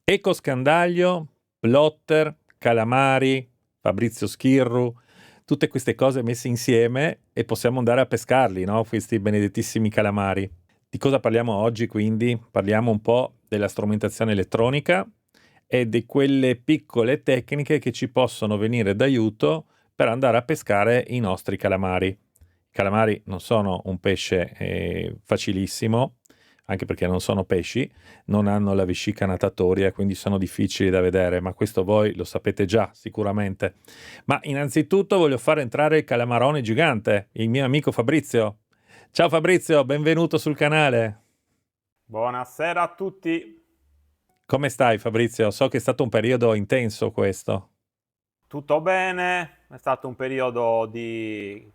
Ecoscandaglio, plotter, calamari, Fabrizio Schirru, tutte queste cose messe insieme e possiamo andare a pescarli, no? Questi benedettissimi calamari. Di cosa parliamo oggi quindi? Parliamo un po' della strumentazione elettronica e di quelle piccole tecniche che ci possono venire d'aiuto per andare a pescare i nostri calamari. I calamari non sono un pesce facilissimo, anche perché non sono pesci, non hanno la vescica natatoria, quindi sono difficili da vedere, ma questo voi lo sapete già sicuramente. Ma innanzitutto voglio far entrare il calamarone gigante, il mio amico Fabrizio. Ciao Fabrizio, benvenuto sul canale. Buonasera a tutti, Come stai Fabrizio? So che è stato un periodo intenso questo. tutto bene? È stato un periodo di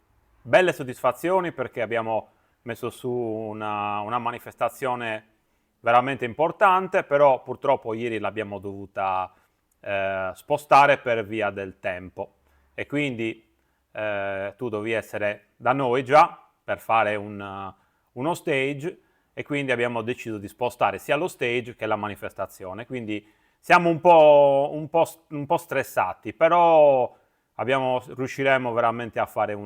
belle soddisfazioni perché abbiamo messo su una manifestazione veramente importante, però purtroppo ieri l'abbiamo dovuta spostare per via del tempo e quindi tu dovevi essere da noi già per fare uno stage e quindi abbiamo deciso di spostare sia lo stage che la manifestazione. Quindi siamo un po' stressati, però riusciremo veramente a fare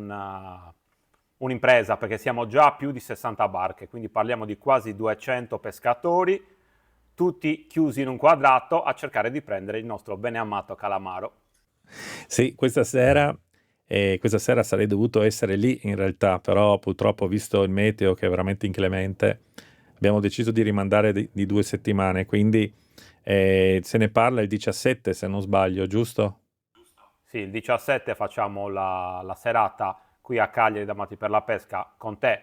un'impresa perché siamo già a più di 60 barche, quindi parliamo di quasi 200 pescatori, tutti chiusi in un quadrato a cercare di prendere il nostro beneamato calamaro. Sì, questa sera sarei dovuto essere lì in realtà, però purtroppo visto il meteo che è veramente inclemente, abbiamo deciso di rimandare di 2 settimane, quindi se ne parla il 17 se non sbaglio, giusto? Sì, il 17 facciamo la serata qui a Cagliari da Matti per la Pesca con te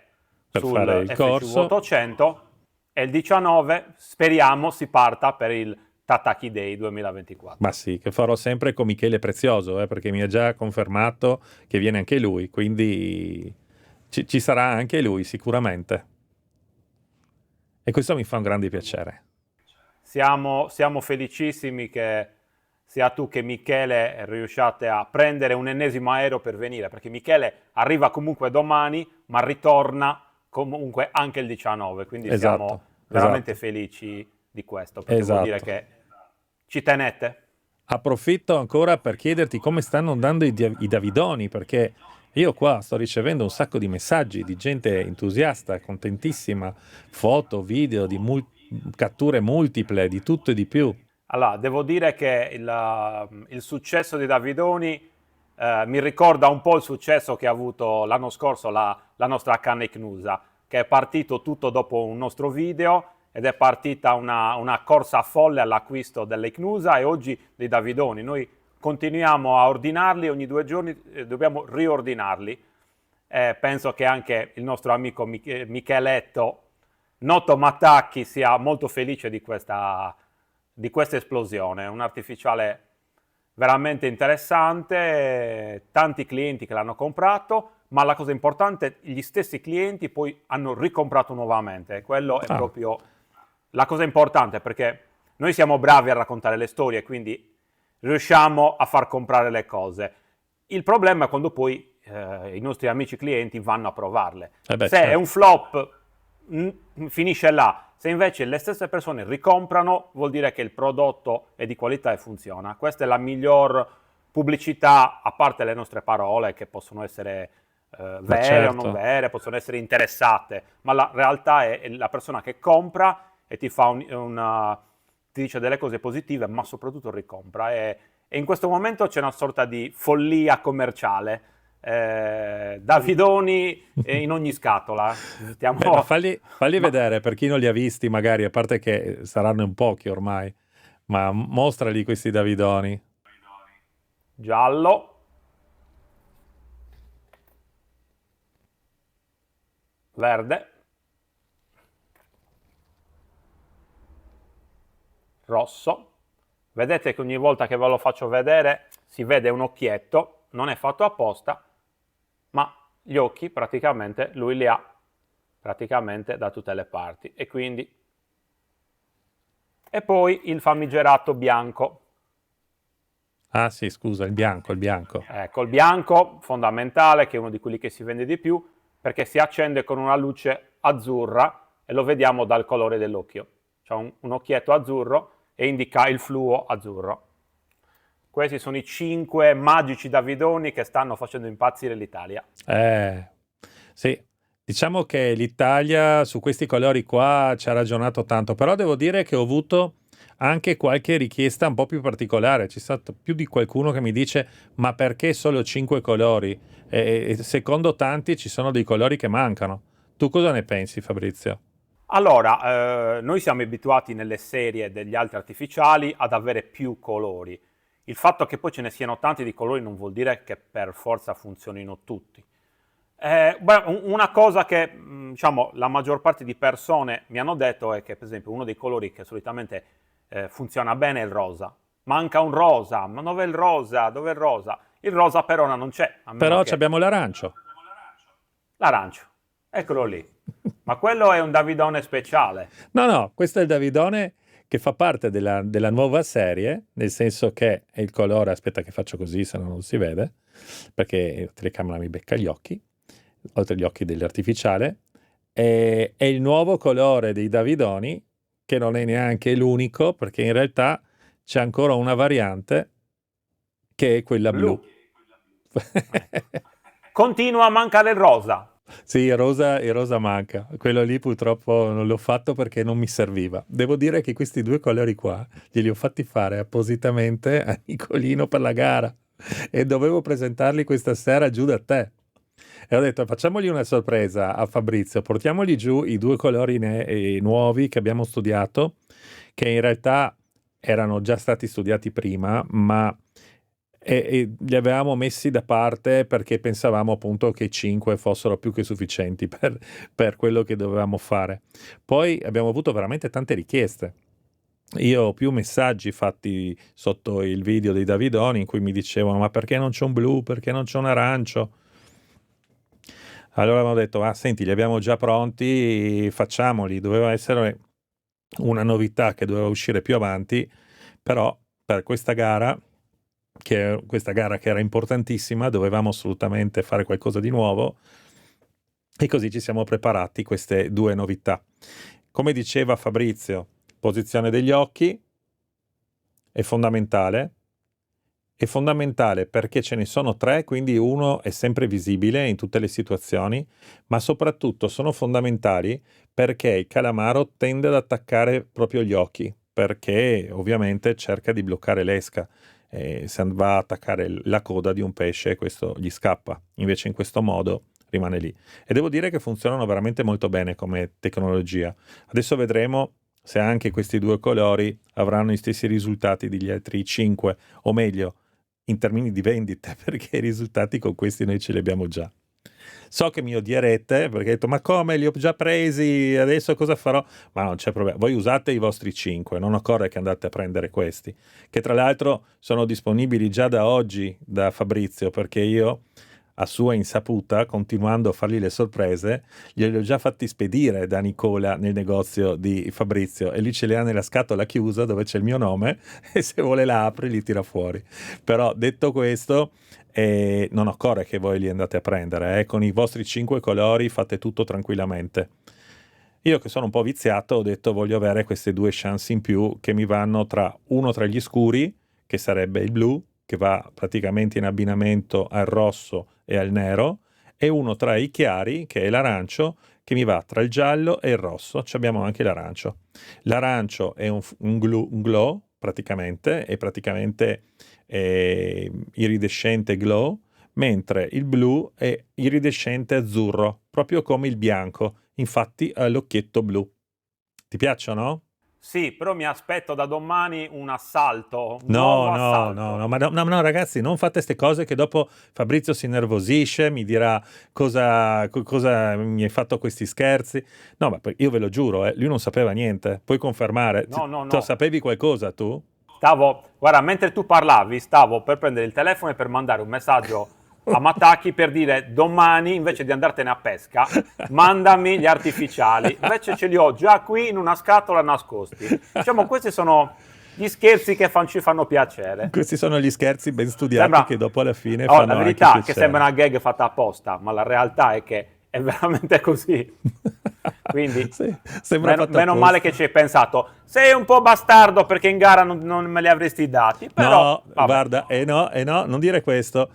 Per fare sul il FCV corso. 800 e il 19 speriamo si parta per il Tataki Day Ma 2024. sì, che farò sempre con Michele Prezioso, perché mi ha già confermato che viene anche lui, quindi ci sarà anche lui sicuramente. E questo mi fa un grande piacere. Siamo felicissimi che sia tu che Michele riusciate a prendere un ennesimo aereo per venire, perché Michele arriva comunque domani, ma ritorna comunque anche il 19, quindi siamo Esatto, veramente esatto, felici di questo, perché vuol dire esatto. che ci tenete. Approfitto ancora per chiederti come stanno andando i Davidoni, perché io qua sto ricevendo un sacco di messaggi di gente entusiasta, contentissima, foto, video, catture multiple, di tutto e di più. Allora, devo dire che il successo di Davidoni mi ricorda un po' il successo che ha avuto l'anno scorso la nostra canna Icnusa, che è partito tutto dopo un nostro video ed è partita una corsa folle all'acquisto dell'Icnusa e oggi dei Davidoni. Noi continuiamo a ordinarli, ogni 2 giorni dobbiamo riordinarli. Penso che anche il nostro amico Micheletto, noto Mattacchi, sia molto felice di questa esplosione. Un artificiale veramente interessante, tanti clienti che l'hanno comprato, ma la cosa importante, gli stessi clienti poi hanno ricomprato nuovamente. Quello è Ah, proprio la cosa importante perché noi siamo bravi a raccontare le storie, quindi riusciamo a far comprare le cose. Il problema è quando poi i nostri amici clienti vanno a provarle. eh beh, Se è un certo. flop, finisce là. Se invece le stesse persone ricomprano, vuol dire che il prodotto è di qualità e funziona. Questa è la miglior pubblicità, a parte le nostre parole, che possono essere Ma vere o non certo. vere, possono essere interessate, ma la realtà è la persona che compra e ti fa ti dice delle cose positive, ma soprattutto ricompra. E in questo momento c'è una sorta di follia commerciale. Davidoni in ogni scatola. Beh, ma Stiamo, falli ma vedere per chi non li ha visti, magari, a parte che saranno in pochi ormai, ma mostrali questi Davidoni. giallo, verde, rosso. Vedete che ogni volta che ve lo faccio vedere si vede un occhietto, non è fatto apposta, ma gli occhi praticamente lui li ha praticamente da tutte le parti. E quindi e poi il famigerato bianco. Ah sì, scusa, il bianco, il bianco. Ecco, il bianco fondamentale, che è uno di quelli che si vende di più, perché si accende con una luce azzurra e lo vediamo dal colore dell'occhio. C'è un occhietto azzurro e indica il fluo azzurro. Questi sono i 5 magici Davidoni che stanno facendo impazzire l'Italia. Sì, diciamo che l'Italia su questi colori qua ci ha ragionato tanto, però devo dire che ho avuto anche qualche richiesta un po' più particolare. C'è stato più di qualcuno che mi dice: ma perché solo 5 colori? E secondo tanti ci sono dei colori che mancano. Tu cosa ne pensi, Fabrizio? Allora, noi siamo abituati nelle serie degli altri artificiali ad avere più colori. Il fatto che poi ce ne siano tanti di colori non vuol dire che per forza funzionino tutti. Una cosa che diciamo, la maggior parte di persone mi hanno detto è che, per esempio, uno dei colori che solitamente funziona bene è il rosa. Manca un rosa, ma dov'è il rosa? Dov'è il rosa? Il rosa per ora non c'è, a meno Però che... abbiamo l'arancio. L'arancio, eccolo lì. Ma quello è un Davidone speciale. No, questo è il Davidone che fa parte della nuova serie, nel senso che è il colore, aspetta che faccio così, se no non si vede, perché la telecamera mi becca gli occhi, oltre agli occhi dell'artificiale, è il nuovo colore dei Davidoni, che non è neanche l'unico, perché in realtà c'è ancora una variante, che è quella blu. Continua a mancare il rosa. Sì, il rosa manca. Quello lì purtroppo non l'ho fatto perché non mi serviva. Devo dire che questi due colori qua glieli ho fatti fare appositamente a Nicolino per la gara e dovevo presentarli questa sera giù da te. E ho detto: facciamogli una sorpresa a Fabrizio, portiamogli giù i due colori nuovi che abbiamo studiato, che in realtà erano già stati studiati prima, ma e li avevamo messi da parte perché pensavamo appunto che 5 fossero più che sufficienti per quello che dovevamo fare. Poi abbiamo avuto veramente tante richieste. Io ho più messaggi fatti sotto il video dei Davidoni in cui mi dicevano: ma perché non c'è un blu, perché non c'è un arancio? Allora abbiamo detto: ah, senti, li abbiamo già pronti, facciamoli. Doveva essere una novità che doveva uscire più avanti, però per questa gara che era importantissima, dovevamo assolutamente fare qualcosa di nuovo e così ci siamo preparati queste due novità. Come diceva Fabrizio, posizione degli occhi è fondamentale perché ce ne sono tre, quindi uno è sempre visibile in tutte le situazioni, ma soprattutto sono fondamentali perché il calamaro tende ad attaccare proprio gli occhi, perché ovviamente cerca di bloccare l'esca. Se va a attaccare la coda di un pesce, questo gli scappa. Invece in questo modo rimane lì. E devo dire che funzionano veramente molto bene come tecnologia. Adesso vedremo se anche questi due colori avranno gli stessi risultati degli altri 5, o meglio, in termini di vendite, perché i risultati con questi noi ce li abbiamo già. So che mi odierete perché ho detto: ma come, li ho già presi, adesso cosa farò? Ma non c'è problema, voi usate i vostri 5, non occorre che andate a prendere questi, che tra l'altro sono disponibili già da oggi da Fabrizio, perché io a sua insaputa, continuando a fargli le sorprese, glieli ho già fatti spedire da Nicola nel negozio di Fabrizio e lui ce li ha nella scatola chiusa dove c'è il mio nome e se vuole la apre li tira fuori. Però detto questo, non occorre che voi li andate a prendere, con i vostri 5 colori fate tutto tranquillamente. Io che sono un po' viziato ho detto: voglio avere queste due chance in più che mi vanno uno tra gli scuri, che sarebbe il blu, che va praticamente in abbinamento al rosso e al nero, e uno tra i chiari, che è l'arancio, che mi va tra il giallo e il rosso. Ci abbiamo anche l'arancio. L'arancio è un glow, praticamente, è praticamente iridescente glow, mentre il blu è iridescente azzurro, proprio come il bianco. Infatti ha l'occhietto blu. Ti piacciono? Sì, però mi aspetto da domani un assalto, un No, nuovo assalto. no, ragazzi, non fate queste cose che dopo Fabrizio si innervosisce, mi dirà cosa mi hai fatto questi scherzi. No, ma io ve lo giuro, lui non sapeva niente. Puoi confermare? Tu No. sapevi qualcosa tu? Guarda, mentre tu parlavi, stavo per prendere il telefono e per mandare un messaggio a Matacchi per dire: domani, invece di andartene a pesca, mandami gli artificiali. Invece ce li ho già qui in una scatola nascosti. Diciamo, questi sono gli scherzi che ci fanno piacere. Questi sono gli scherzi ben studiati che dopo alla fine fanno la anche verità è che piacere. sembra una gag fatta apposta, ma la realtà è che è veramente così. Quindi Sì, sembra fatto meno male apposta. che ci hai pensato. Sei un po' bastardo perché in gara non me li avresti dati, però No, vabbè. guarda, no, non dire questo.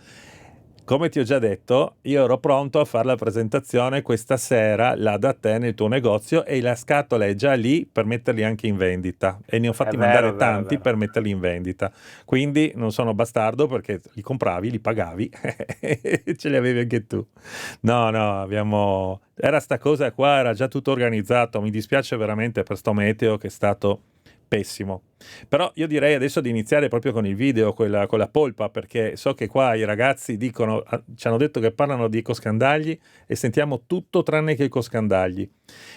Come ti ho già detto, io ero pronto a fare la presentazione questa sera là da te nel tuo negozio e la scatola è già lì per metterli anche in vendita e ne ho È fatti vero, è mandare vero, è tanti vero. per metterli in vendita. Quindi non sono bastardo perché li compravi, li pagavi e ce li avevi anche tu. No, no, abbiamo... Era sta cosa qua, era già tutto organizzato. Mi dispiace veramente per sto meteo che è stato pessimo. Però io direi adesso di iniziare proprio con il video, con la polpa, perché so che qua i ragazzi dicono, ci hanno detto che parlano di ecoscandagli e sentiamo tutto tranne che ecoscandagli.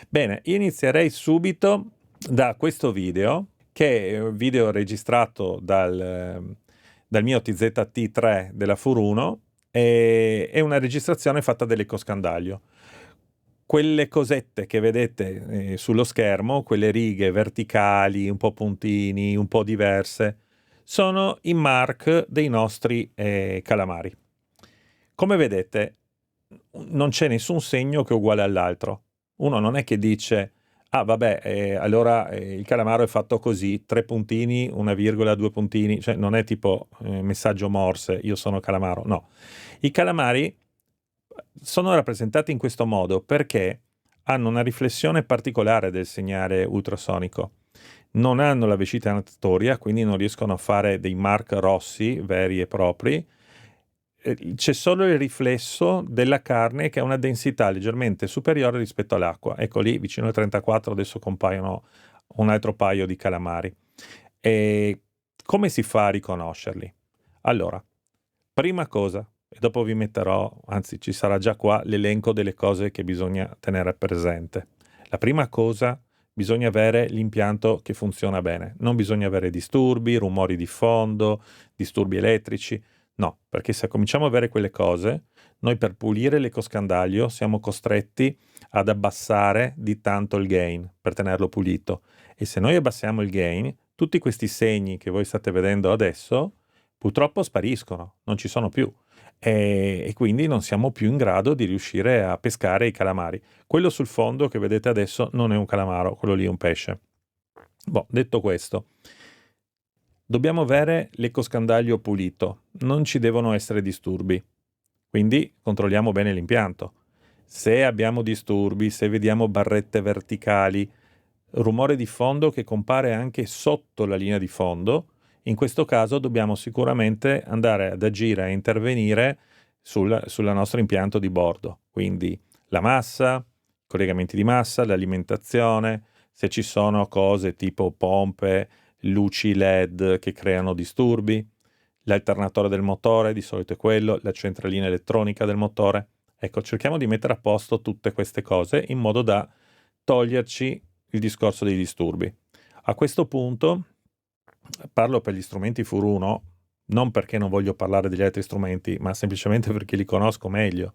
Bene, io inizierei subito da questo video, che è un video registrato dal mio TZT-3 della Fur 1, e è una registrazione fatta dell'ecoscandaglio. Quelle cosette che vedete sullo schermo, quelle righe verticali, un po' puntini, un po' diverse, sono i mark dei nostri calamari. Come vedete, non c'è nessun segno che è uguale all'altro. Uno non è che dice, ah vabbè, allora il calamaro è fatto così, 3 puntini, una virgola, 2 puntini, cioè non è tipo messaggio Morse, io sono calamaro, no. I calamari sono rappresentati in questo modo perché hanno una riflessione particolare del segnale ultrasonico. Non hanno la vescica natatoria, quindi non riescono a fare dei mark rossi veri e propri. C'è solo il riflesso della carne che ha una densità leggermente superiore rispetto all'acqua. Ecco lì, vicino al 34, adesso compaiono un altro paio di calamari. E come si fa a riconoscerli? Allora, prima cosa, e dopo vi metterò, anzi ci sarà già qua l'elenco delle cose che bisogna tenere presente. La prima cosa, bisogna avere l'impianto che funziona bene. Non bisogna avere disturbi, rumori di fondo, disturbi elettrici. No, perché se cominciamo a avere quelle cose, noi per pulire l'ecoscandaglio siamo costretti ad abbassare di tanto il gain per tenerlo pulito. E se noi abbassiamo il gain, tutti questi segni che voi state vedendo adesso purtroppo spariscono, non ci sono più. E quindi non siamo più in grado di riuscire a pescare i calamari. Quello sul fondo che vedete adesso non è un calamaro, quello lì è un pesce. Boh, detto questo, dobbiamo avere l'ecoscandaglio pulito, non ci devono essere disturbi. Quindi controlliamo bene l'impianto. Se abbiamo disturbi, se vediamo barrette verticali, rumore di fondo che compare anche sotto la linea di fondo, in questo caso dobbiamo sicuramente andare ad agire, a intervenire sul nostro impianto di bordo. Quindi la massa, i collegamenti di massa, l'alimentazione, se ci sono cose tipo pompe, luci LED che creano disturbi, l'alternatore del motore, di solito è quello, la centralina elettronica del motore. Ecco, cerchiamo di mettere a posto tutte queste cose in modo da toglierci il discorso dei disturbi. A questo punto parlo per gli strumenti Fur 1, non perché non voglio parlare degli altri strumenti, ma semplicemente perché li conosco meglio.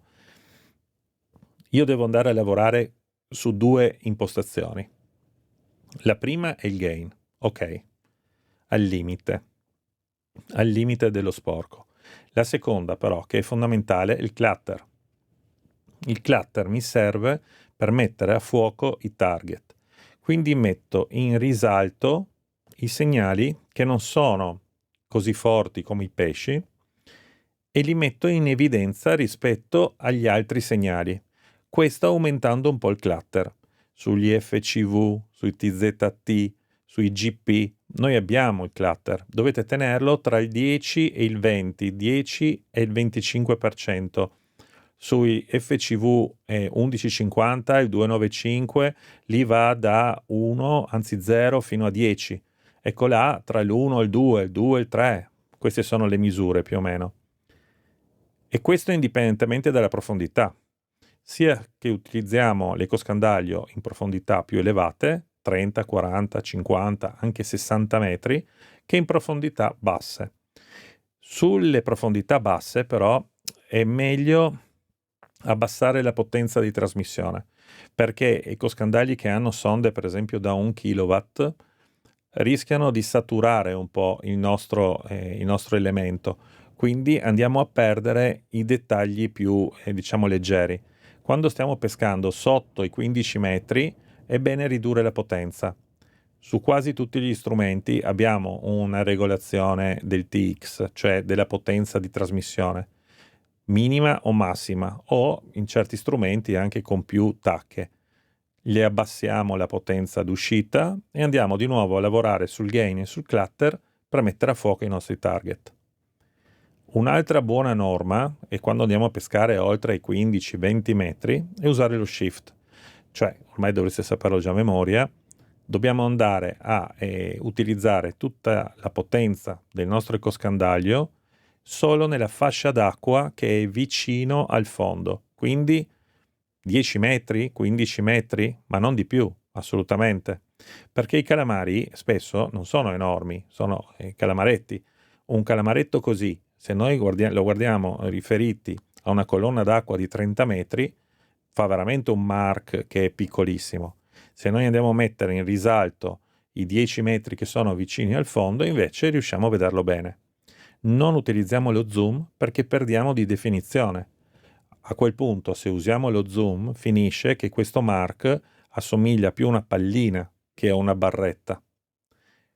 Io devo andare a lavorare su due impostazioni. La prima è il gain, ok, al limite dello sporco. La seconda però, che è fondamentale, è il clutter. Il clutter mi serve per mettere a fuoco i target. Quindi metto in risalto i segnali che non sono così forti come i pesci e li metto in evidenza rispetto agli altri segnali. Questo aumentando un po' il clutter. Sugli FCV, sui TZT, sui GP, noi abbiamo il clutter. Dovete tenerlo tra il 10 e il 20, 10 e il 25%. Sui FCV 1150, il 295, lì va da 1, anzi 0 fino a 10. Ecco là, tra l'1 e il 2, il 2 e il 3. Queste sono le misure più o meno. E questo indipendentemente dalla profondità. Sia che utilizziamo l'ecoscandaglio in profondità più elevate, 30, 40, 50, anche 60 metri, che in profondità basse. Sulle profondità basse, però, è meglio abbassare la potenza di trasmissione, perché ecoscandagli che hanno sonde, per esempio, da 1 kW, rischiano di saturare un po' il nostro elemento, quindi andiamo a perdere i dettagli più, diciamo, leggeri. Quando stiamo pescando sotto i 15 metri è bene ridurre la potenza. Su quasi tutti gli strumenti abbiamo una regolazione del TX, cioè della potenza di trasmissione, minima o massima, o in certi strumenti anche con più tacche. Gli abbassiamo la potenza d'uscita e andiamo di nuovo a lavorare sul gain e sul clutter per mettere a fuoco i nostri target. Un'altra buona norma è quando andiamo a pescare oltre i 15-20 metri è usare lo shift, cioè ormai dovreste saperlo già a memoria, dobbiamo andare a utilizzare tutta la potenza del nostro ecoscandaglio solo nella fascia d'acqua che è vicino al fondo, quindi 10 metri, 15 metri, ma non di più, assolutamente, perché i calamari spesso non sono enormi, sono calamaretti. Un calamaretto così, se noi lo guardiamo riferiti a una colonna d'acqua di 30 metri, fa veramente un mark che è piccolissimo. Se noi andiamo a mettere in risalto i 10 metri che sono vicini al fondo, invece riusciamo a vederlo bene. Non utilizziamo lo zoom perché perdiamo di definizione. A quel punto, se usiamo lo zoom, finisce che questo mark assomiglia più a una pallina che a una barretta.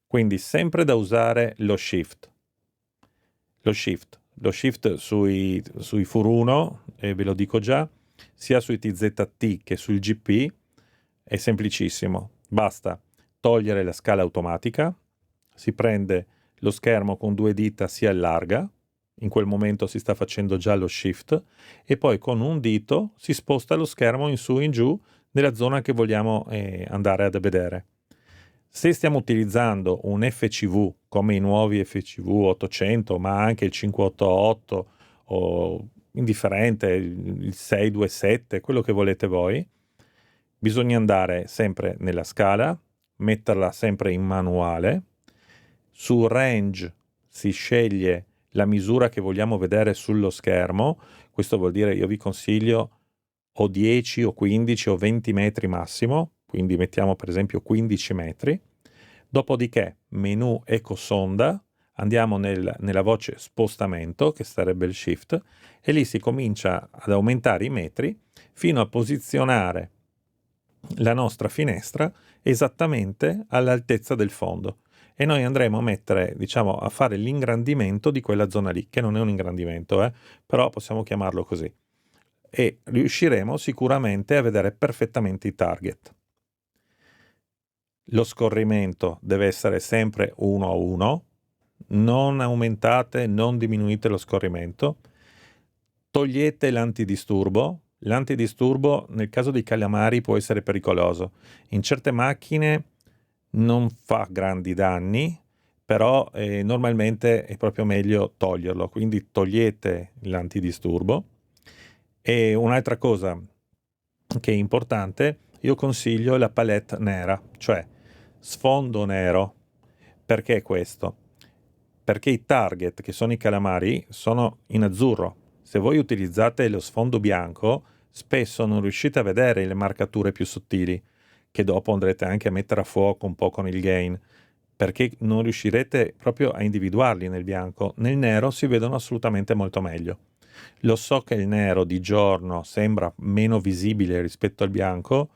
Quindi sempre da usare lo shift. Lo shift sui Furuno, e ve lo dico già, sia sui TZT che sul GP, è semplicissimo. Basta togliere la scala automatica, si prende lo schermo con 2 dita, si allarga, in quel momento si sta facendo già lo shift, e poi con un dito si sposta lo schermo in su e in giù nella zona che vogliamo andare ad vedere. Se stiamo utilizzando un FCV come i nuovi FCV 800, ma anche il 588 o indifferente, il 627, quello che volete voi, bisogna andare sempre nella scala, metterla sempre in manuale. Su range si sceglie la misura che vogliamo vedere sullo schermo. Questo vuol dire, io vi consiglio o 10 o 15 o 20 metri massimo, quindi mettiamo per esempio 15 metri. Dopodiché menu ecosonda, andiamo nella voce spostamento, che sarebbe il shift, e lì si comincia ad aumentare i metri fino a posizionare la nostra finestra esattamente all'altezza del fondo. E noi andremo a mettere, diciamo, a fare l'ingrandimento di quella zona lì, che non è un ingrandimento, però possiamo chiamarlo così. E riusciremo sicuramente a vedere perfettamente i target. Lo scorrimento deve essere sempre 1 a 1, non aumentate, non diminuite lo scorrimento. Togliete l'antidisturbo. L'antidisturbo nel caso dei calamari può essere pericoloso. In certe macchine non fa grandi danni, però normalmente è proprio meglio toglierlo, quindi togliete l'antidisturbo. E un'altra cosa che è importante, io consiglio la palette nera, cioè sfondo nero. Perché questo? Perché i target, che sono i calamari, sono in azzurro. Se voi utilizzate lo sfondo bianco, spesso non riuscite a vedere le marcature più sottili, che dopo andrete anche a mettere a fuoco un po' con il gain, perché non riuscirete proprio a individuarli nel bianco. Nel nero si vedono assolutamente molto meglio. Lo so che il nero di giorno sembra meno visibile rispetto al bianco,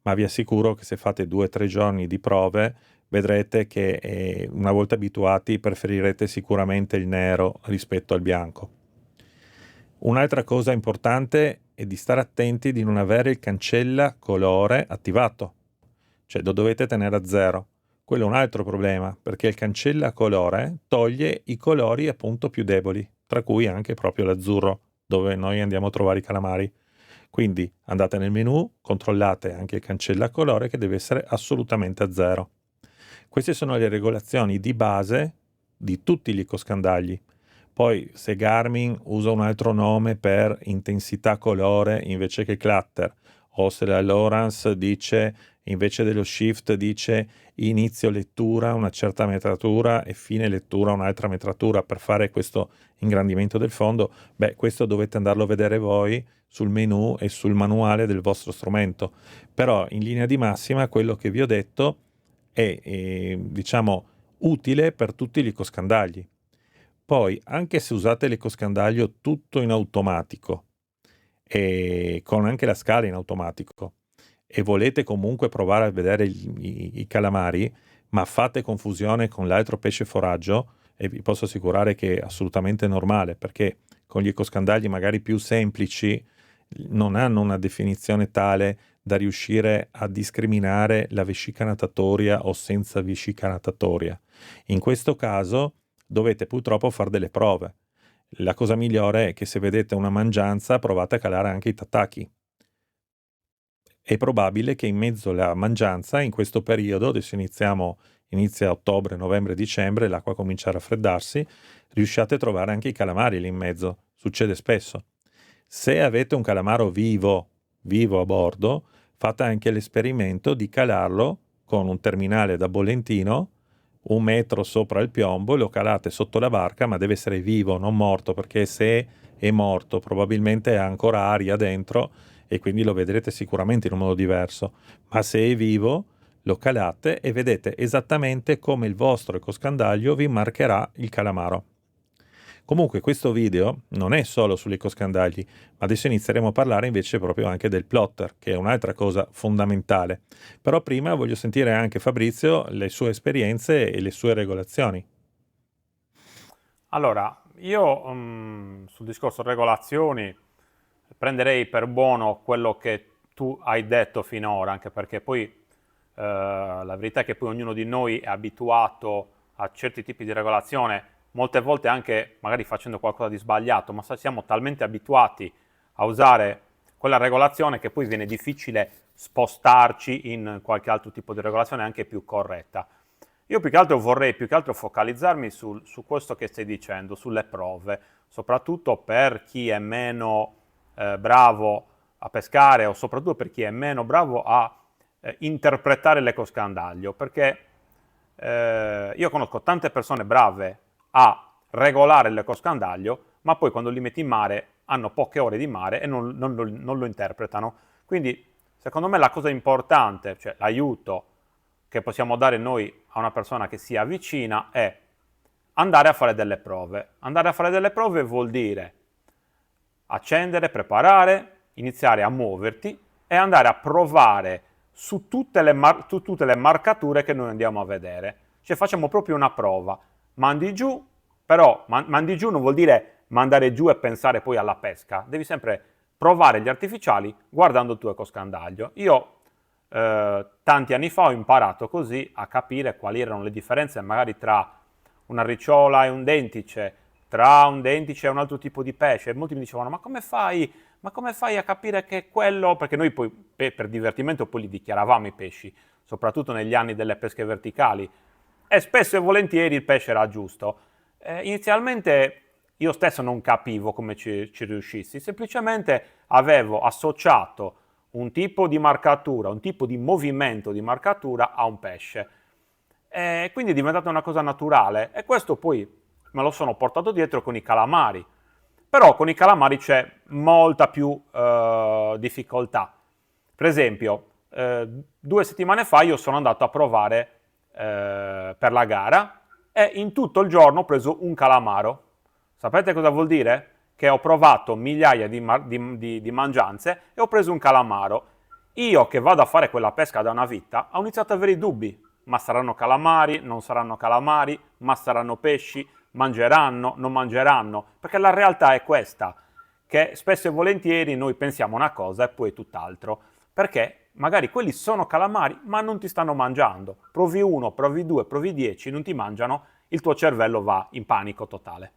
ma vi assicuro che se fate 2 o 3 giorni di prove vedrete che una volta abituati preferirete sicuramente il nero rispetto al bianco. Un'altra cosa importante è di stare attenti di non avere il cancella colore attivato, cioè lo dovete tenere a 0. Quello è un altro problema, perché il cancella colore toglie i colori appunto più deboli, tra cui anche proprio l'azzurro, dove noi andiamo a trovare i calamari. Quindi andate nel menu, controllate anche il cancella colore che deve essere assolutamente a 0. Queste sono le regolazioni di base di tutti gli ecoscandagli. Poi se Garmin usa un altro nome per intensità colore invece che clutter, o se la Lowrance dice invece dello shift dice inizio lettura una certa metratura e fine lettura un'altra metratura per fare questo ingrandimento del fondo, questo dovete andarlo a vedere voi sul menu e sul manuale del vostro strumento. Però in linea di massima quello che vi ho detto è diciamo utile per tutti gli ecoscandagli. Poi, anche se usate l'ecoscandaglio tutto in automatico e con anche la scala in automatico e volete comunque provare a vedere i calamari, ma fate confusione con l'altro pesce foraggio, e vi posso assicurare che è assolutamente normale, perché con gli ecoscandagli magari più semplici non hanno una definizione tale da riuscire a discriminare la vescica natatoria o senza vescica natatoria. In questo caso dovete purtroppo fare delle prove. La cosa migliore è che se vedete una mangianza provate a calare anche i tattacchi. È probabile che in mezzo alla mangianza, in questo periodo, adesso inizia ottobre, novembre, dicembre, l'acqua comincia a raffreddarsi, riusciate a trovare anche i calamari lì in mezzo. Succede spesso. Se avete un calamaro vivo a bordo, fate anche l'esperimento di calarlo con un terminale da bollentino 1 metro sopra il piombo, lo calate sotto la barca, ma deve essere vivo, non morto, perché se è morto probabilmente ha ancora aria dentro e quindi lo vedrete sicuramente in un modo diverso. Ma se è vivo, lo calate e vedete esattamente come il vostro ecoscandaglio vi marcherà il calamaro. Comunque questo video non è solo sugli ecoscandagli, ma adesso inizieremo a parlare invece proprio anche del plotter, che è un'altra cosa fondamentale. Però prima voglio sentire anche Fabrizio le sue esperienze e le sue regolazioni. Allora, io sul discorso regolazioni prenderei per buono quello che tu hai detto finora, anche perché poi la verità è che poi ognuno di noi è abituato a certi tipi di regolazione, molte volte anche magari facendo qualcosa di sbagliato, ma siamo talmente abituati a usare quella regolazione che poi viene difficile spostarci in qualche altro tipo di regolazione anche più corretta. Io più che altro vorrei focalizzarmi su questo che stai dicendo, sulle prove, soprattutto per chi è meno bravo a pescare o soprattutto per chi è meno bravo a interpretare l'ecoscandaglio, perché io conosco tante persone brave a regolare l'ecoscandaglio, ma poi quando li metti in mare hanno poche ore di mare e non lo interpretano. Quindi secondo me la cosa importante, cioè l'aiuto che possiamo dare noi a una persona che si avvicina è andare a fare delle prove. Andare a fare delle prove vuol dire accendere, preparare, iniziare a muoverti e andare a provare su tutte le marcature che noi andiamo a vedere. Cioè facciamo proprio una prova. Mandi giù, però mandi giù non vuol dire mandare giù e pensare poi alla pesca. Devi sempre provare gli artificiali guardando il tuo ecoscandaglio. Io tanti anni fa ho imparato così a capire quali erano le differenze magari tra una ricciola e un dentice, tra un dentice e un altro tipo di pesce. E molti mi dicevano, ma come fai a capire che quello... Perché noi poi per divertimento poi li dichiaravamo i pesci, soprattutto negli anni delle pesche verticali. E spesso e volentieri il pesce era giusto. Inizialmente io stesso non capivo come ci riuscissi, semplicemente avevo associato un tipo di marcatura, un tipo di movimento di marcatura a un pesce. E quindi è diventata una cosa naturale e questo poi me lo sono portato dietro con i calamari. Però con i calamari c'è molta più difficoltà. Per esempio, 2 settimane fa io sono andato a provare per la gara e in tutto il giorno ho preso un calamaro. Sapete cosa vuol dire? Che ho provato migliaia di mangianze e ho preso un calamaro. Io che vado a fare quella pesca da una vita ho iniziato ad avere i dubbi. Ma saranno calamari? Non saranno calamari? Ma saranno pesci? Mangeranno? Non mangeranno? Perché la realtà è questa, che spesso e volentieri noi pensiamo una cosa e poi è tutt'altro. Perché magari quelli sono calamari ma non ti stanno mangiando. Provi 1, provi 2, provi 10, non ti mangiano, il tuo cervello va in panico totale.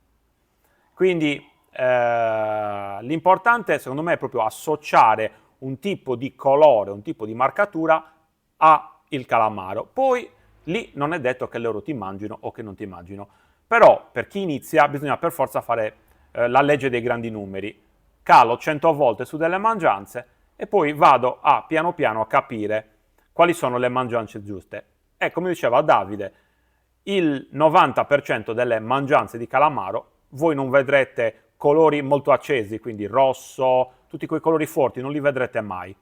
Quindi l'importante secondo me è proprio associare un tipo di colore, un tipo di marcatura al calamaro. Poi lì non è detto che loro ti mangino o che non ti mangino. Però per chi inizia bisogna per forza fare la legge dei grandi numeri. Calo 100 volte su delle mangianze e poi vado piano piano a capire quali sono le mangianze giuste. E come diceva Davide, il 90% delle mangianze di calamaro voi non vedrete colori molto accesi, quindi rosso, tutti quei colori forti, non li vedrete mai.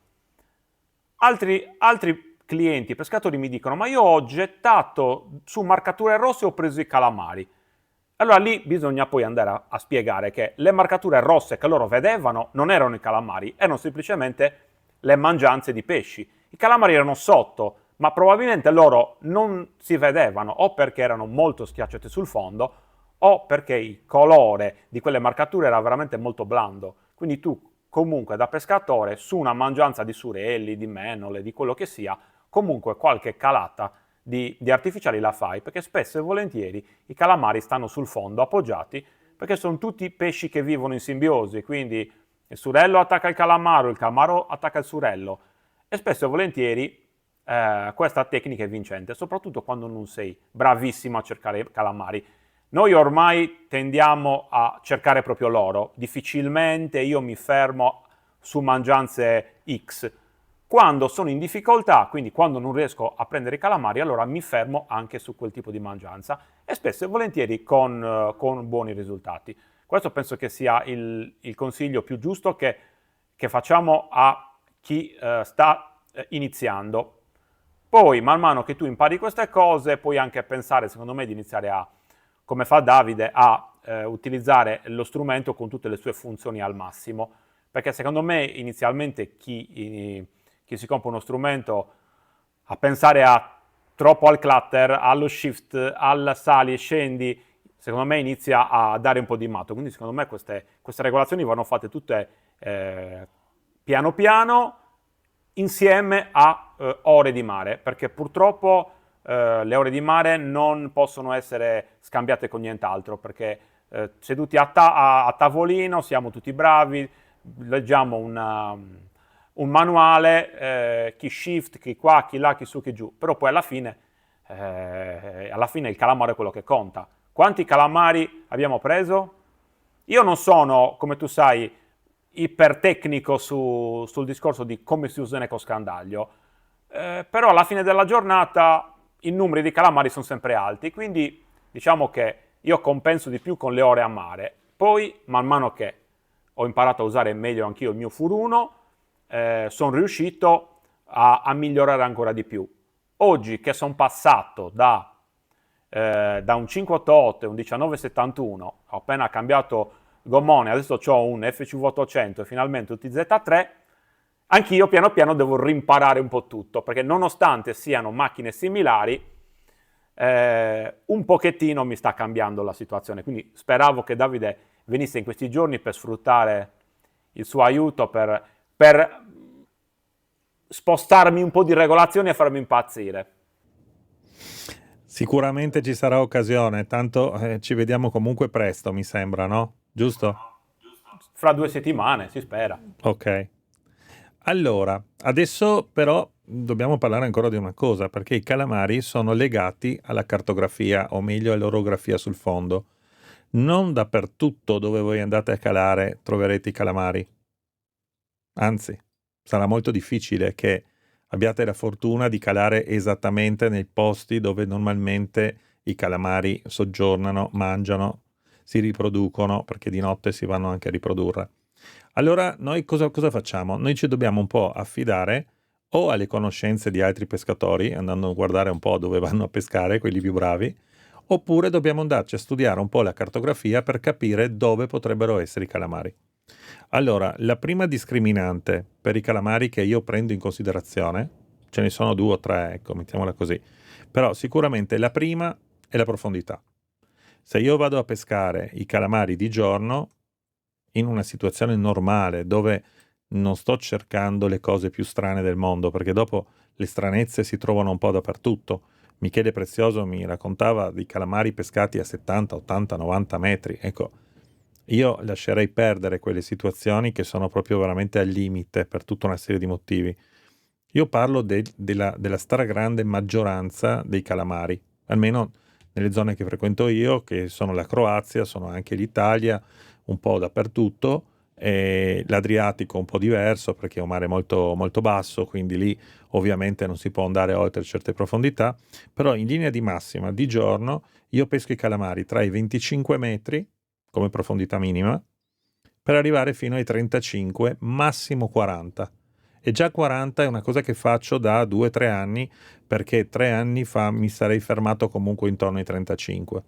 Altri clienti, pescatori mi dicono, ma io ho gettato su marcature rosse e ho preso i calamari. Allora lì bisogna poi andare a spiegare che le marcature rosse che loro vedevano non erano i calamari, erano semplicemente le mangianze di pesci. I calamari erano sotto, ma probabilmente loro non si vedevano o perché erano molto schiacciati sul fondo o perché il colore di quelle marcature era veramente molto blando. Quindi tu comunque da pescatore su una mangianza di surelli, di mennole, di quello che sia, comunque qualche calata di artificiali la fai, perché spesso e volentieri i calamari stanno sul fondo appoggiati, perché sono tutti pesci che vivono in simbiosi, quindi il surello attacca il calamaro attacca il surello, e spesso e volentieri questa tecnica è vincente, soprattutto quando non sei bravissimo a cercare calamari. Noi ormai tendiamo a cercare proprio loro, difficilmente io mi fermo su mangianze X. Quando sono in difficoltà, quindi quando non riesco a prendere i calamari, allora mi fermo anche su quel tipo di mangianza e spesso e volentieri con buoni risultati. Questo penso che sia il consiglio più giusto che facciamo a chi sta iniziando. Poi, man mano che tu impari queste cose, puoi anche pensare, secondo me, di iniziare a, come fa Davide, a utilizzare lo strumento con tutte le sue funzioni al massimo. Perché secondo me inizialmente chi si compra uno strumento a pensare troppo al clutter, allo shift, al sali e scendi, secondo me inizia a dare un po' di matto. Quindi secondo me queste regolazioni vanno fatte tutte piano piano insieme a ore di mare, perché purtroppo le ore di mare non possono essere scambiate con nient'altro, perché seduti a tavolino siamo tutti bravi, leggiamo un manuale, chi shift, chi qua, chi là, chi su, chi giù, però poi alla fine il calamaro è quello che conta. Quanti calamari abbiamo preso? Io non sono, come tu sai, ipertecnico sul discorso di come si usa un ecoscandaglio, però alla fine della giornata i numeri di calamari sono sempre alti, quindi diciamo che io compenso di più con le ore a mare. Poi, man mano che ho imparato a usare meglio anch'io il mio furuno, sono riuscito a migliorare ancora di più. Oggi che sono passato da un 588 e un 1971, ho appena cambiato gommone, adesso ho un FCV 800 e finalmente un TZ3, anch'io piano piano devo rimparare un po' tutto, perché nonostante siano macchine similari, un pochettino mi sta cambiando la situazione, quindi speravo che Davide venisse in questi giorni per sfruttare il suo aiuto per spostarmi un po' di regolazioni e farmi impazzire. Sicuramente ci sarà occasione, tanto ci vediamo comunque presto, mi sembra, no? Giusto? Fra 2 settimane, si spera. Ok. Allora, adesso però dobbiamo parlare ancora di una cosa, perché i calamari sono legati alla cartografia, o meglio all'orografia sul fondo. Non dappertutto dove voi andate a calare troverete i calamari. Anzi, sarà molto difficile che abbiate la fortuna di calare esattamente nei posti dove normalmente i calamari soggiornano, mangiano, si riproducono, perché di notte si vanno anche a riprodurre. Allora, noi cosa facciamo? Noi ci dobbiamo un po' affidare o alle conoscenze di altri pescatori, andando a guardare un po' dove vanno a pescare, quelli più bravi, oppure dobbiamo andarci a studiare un po' la cartografia per capire dove potrebbero essere i calamari. Allora, la prima discriminante per i calamari che io prendo in considerazione, ce ne sono 2 o 3, ecco, mettiamola così, però sicuramente la prima è la profondità. Se io vado a pescare i calamari di giorno, in una situazione normale, dove non sto cercando le cose più strane del mondo, perché dopo le stranezze si trovano un po' dappertutto. Michele Prezioso mi raccontava di calamari pescati a 70, 80, 90 metri. Ecco, io lascerei perdere quelle situazioni che sono proprio veramente al limite per tutta una serie di motivi. Io parlo della stragrande maggioranza dei calamari, almeno nelle zone che frequento io, che sono la Croazia, sono anche l'Italia, un po' dappertutto, e l'Adriatico un po' diverso perché è un mare molto, molto basso, quindi lì ovviamente non si può andare oltre certe profondità, però in linea di massima di giorno io pesco i calamari tra i 25 metri come profondità minima per arrivare fino ai 35, massimo 40. E già 40 è una cosa che faccio da 2-3 anni, perché 3 anni fa mi sarei fermato comunque intorno ai 35.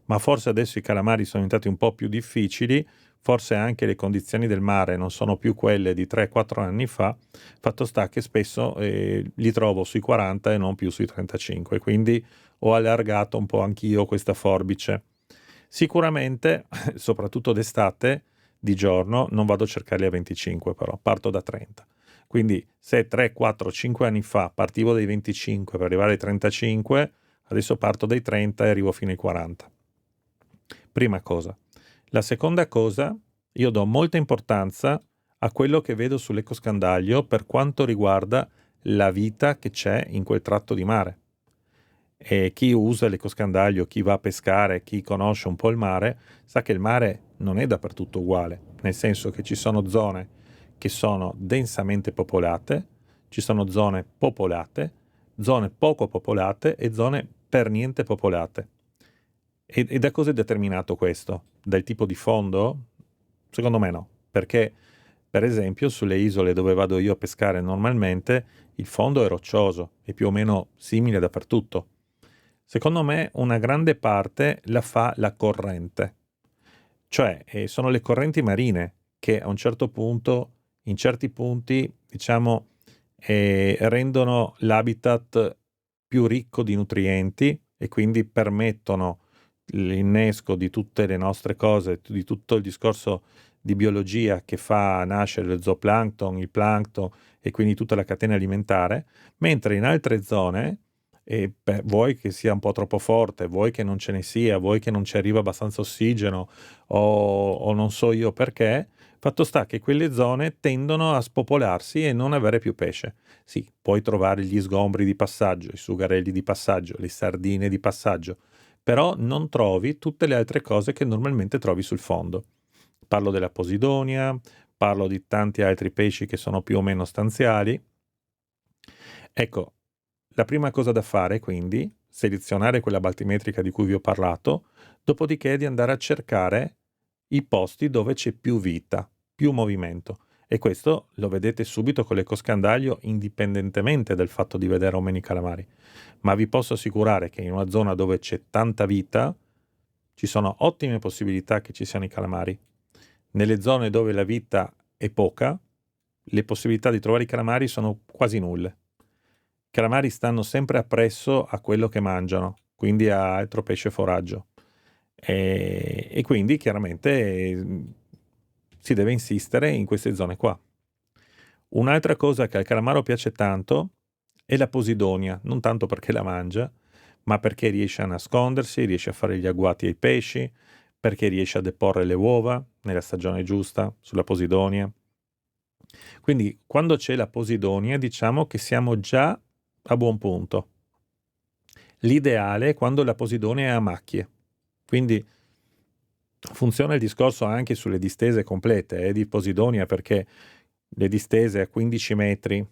ma forse adesso i calamari sono diventati un po' più difficili, forse anche le condizioni del mare non sono più quelle di 3-4 anni fa, fatto sta che spesso li trovo sui 40 e non più sui 35, quindi ho allargato un po' anch'io questa forbice. Sicuramente, soprattutto d'estate, di giorno, non vado a cercarli a 25 però, parto da 30. Quindi se 3, 4, 5 anni fa partivo dai 25 per arrivare ai 35, adesso parto dai 30 e arrivo fino ai 40. Prima cosa. La seconda cosa, io do molta importanza a quello che vedo sull'ecoscandaglio per quanto riguarda la vita che c'è in quel tratto di mare. E chi usa l'ecoscandaglio, chi va a pescare, chi conosce un po' il mare, sa che il mare non è dappertutto uguale, nel senso che ci sono zone che sono densamente popolate, ci sono zone popolate, zone poco popolate e zone per niente popolate. E da cosa è determinato questo? Dal tipo di fondo? Secondo me no, perché per esempio sulle isole dove vado io a pescare normalmente il fondo è roccioso, è più o meno simile dappertutto. Secondo me una grande parte la fa la corrente, cioè sono le correnti marine che a un certo punto, in certi punti, diciamo, rendono l'habitat più ricco di nutrienti e quindi permettono l'innesco di tutte le nostre cose, di tutto il discorso di biologia che fa nascere lo zooplancton, il plancton e quindi tutta la catena alimentare, mentre in altre zone, vuoi che sia un po' troppo forte, vuoi che non ce ne sia, vuoi che non ci arriva abbastanza ossigeno o non so io perché, fatto sta che quelle zone tendono a spopolarsi e non avere più pesce. Sì, puoi trovare gli sgombri di passaggio, i sugarelli di passaggio, le sardine di passaggio, però non trovi tutte le altre cose che normalmente trovi sul fondo. Parlo della posidonia, parlo di tanti altri pesci che sono più o meno stanziali. Ecco, la prima cosa da fare quindi, selezionare quella baltimetrica di cui vi ho parlato, dopodiché di andare a cercare i posti dove c'è più vita, più movimento. E questo lo vedete subito con l'ecoscandaglio indipendentemente dal fatto di vedere o meno i calamari. Ma vi posso assicurare che in una zona dove c'è tanta vita ci sono ottime possibilità che ci siano i calamari. Nelle zone dove la vita è poca, le possibilità di trovare i calamari sono quasi nulle. I calamari stanno sempre appresso a quello che mangiano, quindi a altro pesce foraggio. E quindi chiaramente si deve insistere in queste zone qua. Un'altra cosa che al calamaro piace tanto è la posidonia, non tanto perché la mangia, ma perché riesce a nascondersi, riesce a fare gli agguati ai pesci, perché riesce a deporre le uova nella stagione giusta sulla posidonia. Quindi quando c'è la posidonia diciamo che siamo già a buon punto. L'ideale è quando la posidonia è a macchie. Quindi funziona il discorso anche sulle distese complete di posidonia, perché le distese a 15 metri,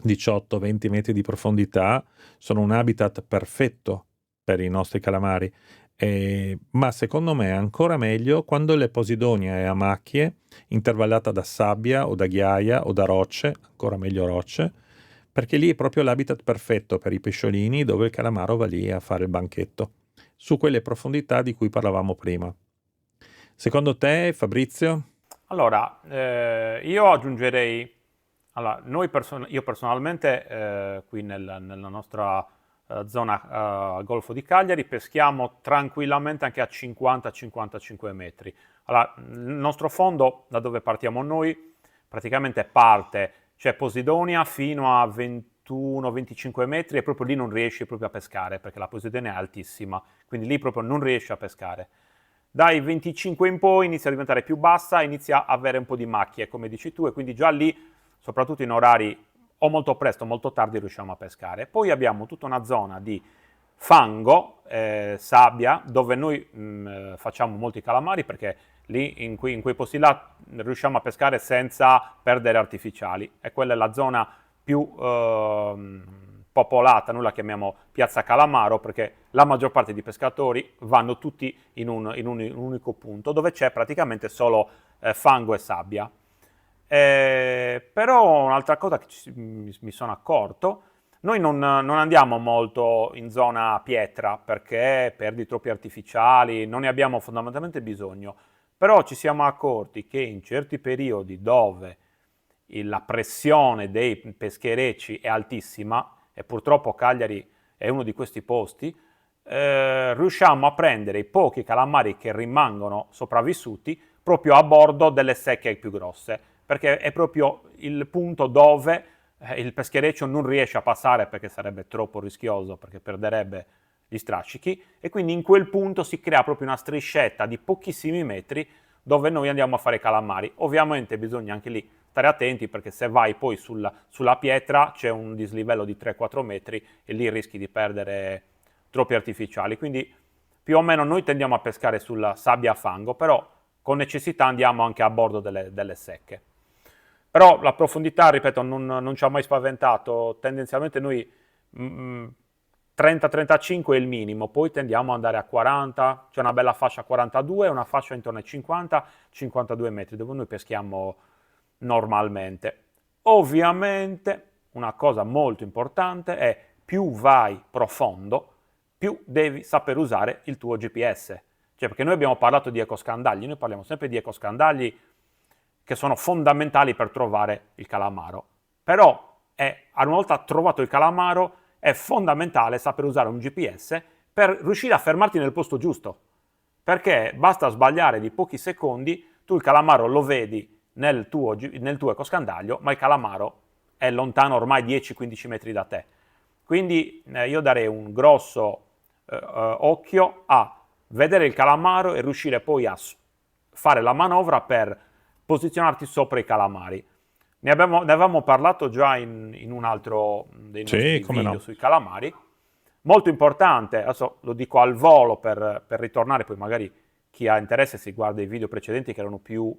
18-20 metri di profondità sono un habitat perfetto per i nostri calamari. Ma secondo me è ancora meglio quando la posidonia è a macchie, intervallata da sabbia o da ghiaia o da rocce, ancora meglio rocce, perché lì è proprio l'habitat perfetto per i pesciolini dove il calamaro va lì a fare il banchetto, su quelle profondità di cui parlavamo prima. Secondo te, Fabrizio? Allora, io aggiungerei, allora, io personalmente qui nella nostra zona Golfo di Cagliari peschiamo tranquillamente anche a 50-55 metri. Allora, il nostro fondo, da dove partiamo noi, praticamente parte, c'è Posidonia fino a 21-25 metri e proprio lì non riesci proprio a pescare perché la Posidonia è altissima, quindi lì proprio non riesci a pescare. Dai 25 in poi inizia a diventare più bassa, inizia a avere un po' di macchie, come dici tu, e quindi già lì, soprattutto in orari o molto presto o molto tardi, riusciamo a pescare. Poi abbiamo tutta una zona di fango, sabbia, dove noi facciamo molti calamari perché lì in quei posti là riusciamo a pescare senza perdere artificiali e quella è la zona più popolata, noi la chiamiamo Piazza Calamaro perché la maggior parte dei pescatori vanno tutti in un unico punto dove c'è praticamente solo fango e sabbia. Però un'altra cosa che mi sono accorto, Noi non andiamo molto in zona pietra perché perdi troppi artificiali, non ne abbiamo fondamentalmente bisogno, però ci siamo accorti che in certi periodi dove la pressione dei pescherecci è altissima, e purtroppo Cagliari è uno di questi posti, riusciamo a prendere i pochi calamari che rimangono sopravvissuti proprio a bordo delle secche più grosse, perché è proprio il punto dove il peschereccio non riesce a passare perché sarebbe troppo rischioso, perché perderebbe gli strascichi, e quindi in quel punto si crea proprio una striscetta di pochissimi metri dove noi andiamo a fare calamari. Ovviamente bisogna anche lì stare attenti, perché se vai poi sulla pietra c'è un dislivello di 3-4 metri e lì rischi di perdere troppi artificiali. Quindi più o meno noi tendiamo a pescare sulla sabbia a fango, però con necessità andiamo anche a bordo delle secche. Però la profondità, ripeto, non ci ha mai spaventato. Tendenzialmente noi 30-35 è il minimo, poi tendiamo ad andare a 40, c'è una bella fascia a 42 e una fascia intorno ai 50-52 metri, dove noi peschiamo normalmente. Ovviamente una cosa molto importante è: più vai profondo, più devi saper usare il tuo GPS. Cioè, perché noi abbiamo parlato di ecoscandagli, noi parliamo sempre di ecoscandagli che sono fondamentali per trovare il calamaro. Però, una volta trovato il calamaro, è fondamentale saper usare un GPS per riuscire a fermarti nel posto giusto. Perché basta sbagliare di pochi secondi, tu il calamaro lo vedi nel tuo ecoscandaglio, ma il calamaro è lontano ormai 10-15 metri da te. Quindi io darei un grosso occhio a vedere il calamaro e riuscire poi a fare la manovra per posizionarti sopra i calamari. Ne avevamo parlato già in un altro dei nostri video sui calamari. Molto importante, adesso lo dico al volo per ritornare, poi magari chi ha interesse si guarda i video precedenti che erano più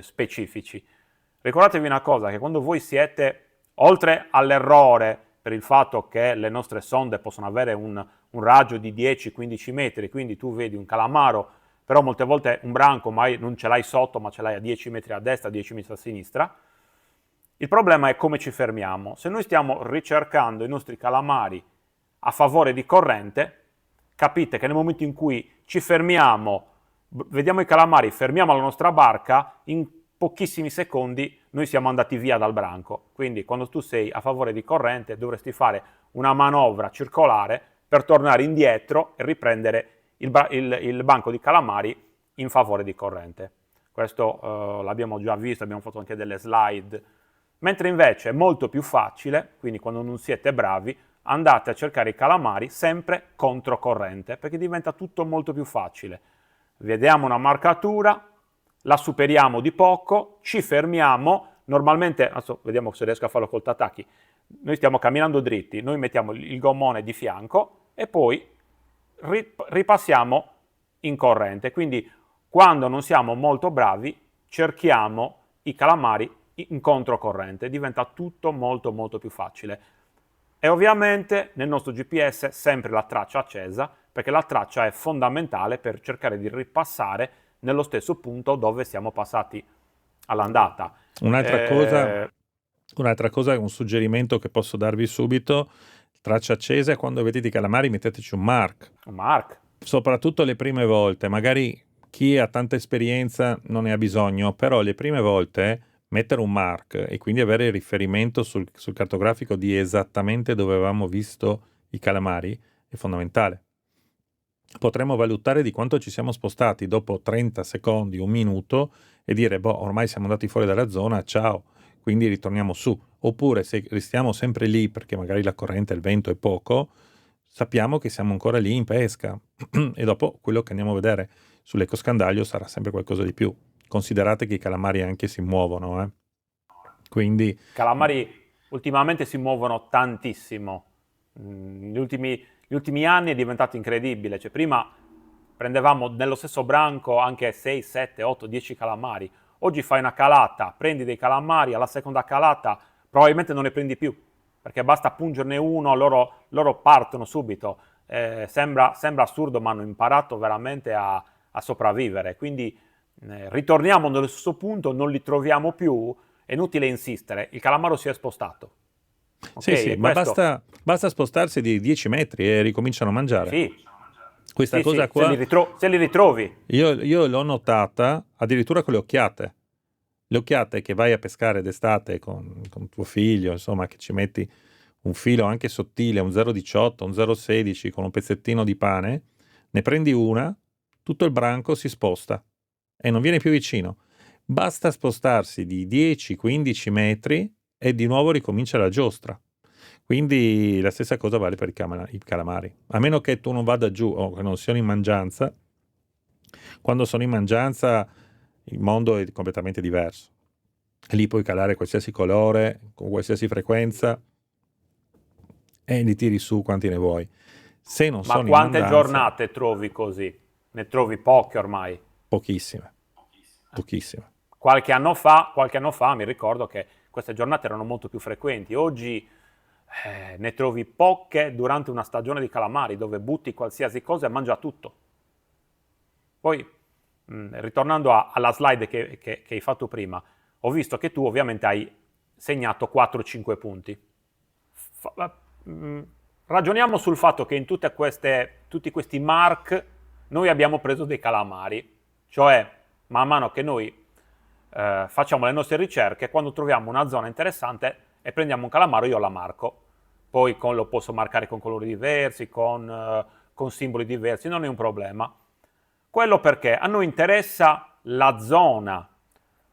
specifici. Ricordatevi una cosa, che quando voi siete, oltre all'errore per il fatto che le nostre sonde possono avere un raggio di 10-15 metri, quindi tu vedi un calamaro, però molte volte un branco non ce l'hai sotto, ma ce l'hai a 10 metri a destra, 10 metri a sinistra. Il problema è come ci fermiamo. Se noi stiamo ricercando i nostri calamari a favore di corrente, capite che nel momento in cui ci fermiamo, vediamo i calamari, fermiamo la nostra barca, in pochissimi secondi noi siamo andati via dal branco. Quindi quando tu sei a favore di corrente dovresti fare una manovra circolare per tornare indietro e riprendere il banco di calamari in favore di corrente. Questo l'abbiamo già visto, abbiamo fatto anche delle slide. Mentre invece è molto più facile, quindi quando non siete bravi, andate a cercare i calamari sempre controcorrente, perché diventa tutto molto più facile. Vediamo una marcatura, la superiamo di poco, ci fermiamo, normalmente, adesso vediamo se riesco a farlo col tataki, noi stiamo camminando dritti, noi mettiamo il gommone di fianco e poi ripassiamo in corrente. Quindi quando non siamo molto bravi cerchiamo i calamari in controcorrente, diventa tutto molto molto più facile. E ovviamente nel nostro GPS sempre la traccia accesa, perché la traccia è fondamentale per cercare di ripassare nello stesso punto dove siamo passati all'andata. Un'altra cosa, un suggerimento che posso darvi subito: traccia accesa, e quando vedete i calamari metteteci un mark. Un mark. Soprattutto le prime volte, magari chi ha tanta esperienza non ne ha bisogno, però le prime volte mettere un mark e quindi avere riferimento sul cartografico di esattamente dove avevamo visto i calamari è fondamentale. Potremmo valutare di quanto ci siamo spostati dopo 30 secondi, un minuto, e dire, ormai siamo andati fuori dalla zona, ciao, quindi ritorniamo su. Oppure se restiamo sempre lì perché magari la corrente e il vento è poco, sappiamo che siamo ancora lì in pesca e dopo quello che andiamo a vedere sull'ecoscandaglio sarà sempre qualcosa di più. Considerate che i calamari anche si muovono, quindi... I calamari ultimamente si muovono tantissimo. Negli ultimi anni è diventato incredibile. Cioè, prima prendevamo nello stesso branco anche 6, 7, 8, 10 calamari. Oggi fai una calata, prendi dei calamari, alla seconda calata probabilmente non ne prendi più, perché basta pungerne uno, loro partono subito. Sembra assurdo, ma hanno imparato veramente a sopravvivere. Quindi ritorniamo nello stesso punto, non li troviamo più, è inutile insistere, il calamaro si è spostato. Ok, Sì, sì, e ma questo basta spostarsi di 10 metri e ricominciano a mangiare. sì, Questa sì, cosa sì, se qua se li ritrovi. io l'ho notata addirittura con le occhiate. Le occhiate che vai a pescare d'estate con tuo figlio, insomma, che ci metti un filo anche sottile, un 0,18, un 0,16 con un pezzettino di pane, ne prendi una, tutto il branco si sposta e non viene più vicino. Basta spostarsi di 10-15 metri e di nuovo ricomincia la giostra. Quindi la stessa cosa vale per i calamari. A meno che tu non vada giù o che non siano in mangianza, quando sono in mangianza il mondo è completamente diverso. Lì puoi calare qualsiasi colore, con qualsiasi frequenza e li tiri su quanti ne vuoi. Se non Ma sono in quante mangianza, giornate trovi così? Ne trovi poche ormai. pochissime, pochissime. Qualche anno fa mi ricordo che queste giornate erano molto più frequenti. Oggi ne trovi poche durante una stagione di calamari dove butti qualsiasi cosa e mangia tutto. Poi, ritornando alla slide che hai fatto prima, ho visto che tu ovviamente hai segnato 4-5 punti. Fa- mh, Ragioniamo sul fatto che in tutti questi mark noi abbiamo preso dei calamari, cioè man mano che noi facciamo le nostre ricerche, quando troviamo una zona interessante e prendiamo un calamaro, io la marco. Poi lo posso marcare con colori diversi, con simboli diversi, non è un problema. Quello perché a noi interessa la zona.